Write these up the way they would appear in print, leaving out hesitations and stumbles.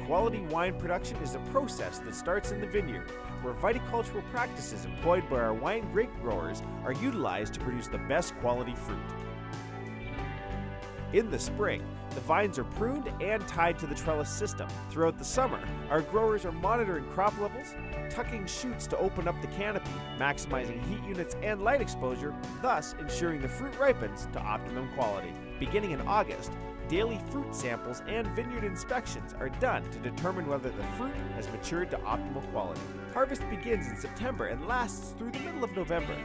Quality wine production is a process that starts in the vineyard, where viticultural practices employed by our wine grape growers are utilized to produce the best quality fruit. In the spring, the vines are pruned and tied to the trellis system. Throughout the summer, our growers are monitoring crop levels, tucking shoots to open up the canopy, maximizing heat units and light exposure, thus ensuring the fruit ripens to optimum quality. Beginning in August, daily fruit samples and vineyard inspections are done to determine whether the fruit has matured to optimal quality. Harvest begins in September and lasts through the middle of November.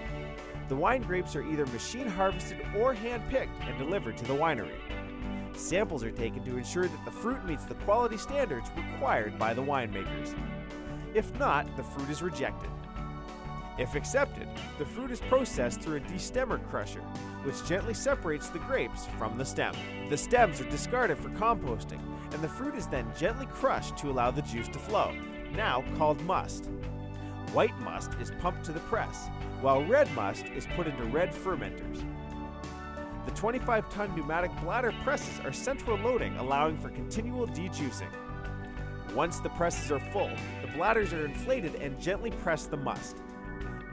The wine grapes are either machine harvested or hand-picked and delivered to the winery. Samples are taken to ensure that the fruit meets the quality standards required by the winemakers. If not, the fruit is rejected. If accepted, the fruit is processed through a destemmer crusher, which gently separates the grapes from the stem. The stems are discarded for composting, and the fruit is then gently crushed to allow the juice to flow, now called must. White must is pumped to the press, while red must is put into red fermenters. The 25-ton pneumatic bladder presses are central loading, allowing for continual dejuicing. Once the presses are full, the bladders are inflated and gently press the must.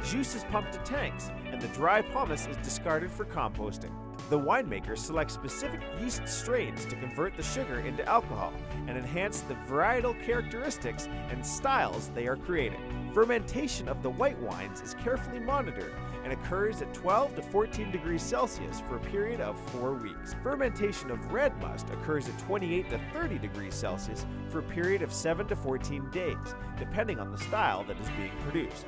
Juice is pumped to tanks, and the dry pomace is discarded for composting. The winemakers select specific yeast strains to convert the sugar into alcohol and enhance the varietal characteristics and styles they are creating. Fermentation of the white wines is carefully monitored and occurs at 12 to 14 degrees Celsius for a period of 4 weeks. Fermentation of red must occurs at 28 to 30 degrees Celsius for a period of 7 to 14 days, depending on the style that is being produced.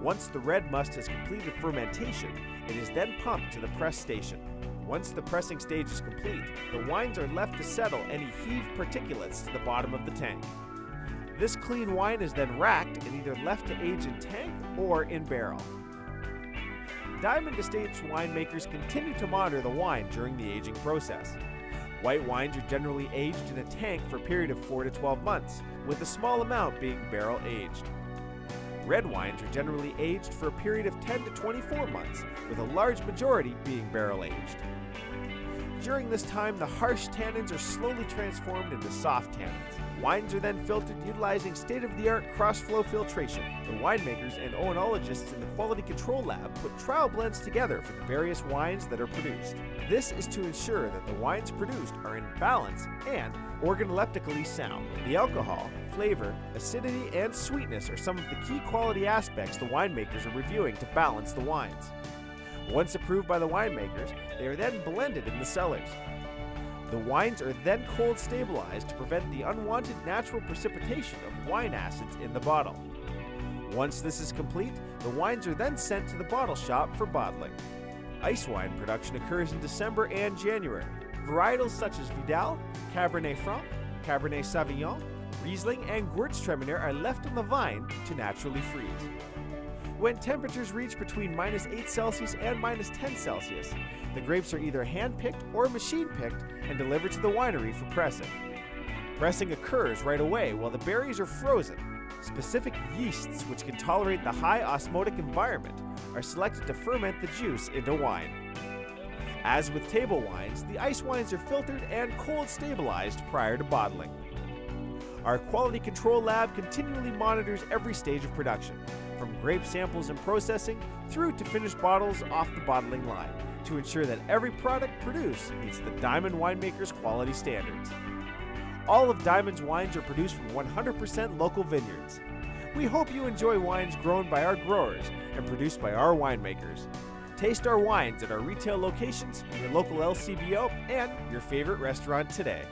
Once the red must has completed fermentation, it is then pumped to the press station. Once the pressing stage is complete, the wines are left to settle any heaved particulates to the bottom of the tank. This clean wine is then racked and either left to age in tank or in barrel. Diamond Estates winemakers continue to monitor the wine during the aging process. White wines are generally aged in a tank for a period of 4 to 12 months, with a small amount being barrel aged. Red wines are generally aged for a period of 10 to 24 months, with a large majority being barrel aged. During this time, the harsh tannins are slowly transformed into soft tannins. Wines are then filtered utilizing state-of-the-art cross-flow filtration. The winemakers and oenologists in the quality control lab put trial blends together for the various wines that are produced. This is to ensure that the wines produced are in balance and organoleptically sound. The alcohol, flavor, acidity, and sweetness are some of the key quality aspects the winemakers are reviewing to balance the wines. Once approved by the winemakers, they are then blended in the cellars. The wines are then cold stabilized to prevent the unwanted natural precipitation of wine acids in the bottle. Once this is complete, the wines are then sent to the bottle shop for bottling. Icewine production occurs in December and January. Varietals such as Vidal, Cabernet Franc, Cabernet Sauvignon, Riesling, and Gewürztraminer are left on the vine to naturally freeze. When temperatures reach between -8 Celsius and -10 Celsius, the grapes are either hand-picked or machine-picked and delivered to the winery for pressing. Pressing occurs right away while the berries are frozen. Specific yeasts which can tolerate the high osmotic environment are selected to ferment the juice into wine. As with table wines, the ice wines are filtered and cold stabilized prior to bottling. Our quality control lab continually monitors every stage of production, from grape samples and processing through to finished bottles off the bottling line, to ensure that every product produced meets the Diamond Winemakers quality standards. All of Diamond's wines are produced from 100% local vineyards. We hope you enjoy wines grown by our growers and produced by our winemakers. Taste our wines at our retail locations, your local LCBO, and your favorite restaurant today.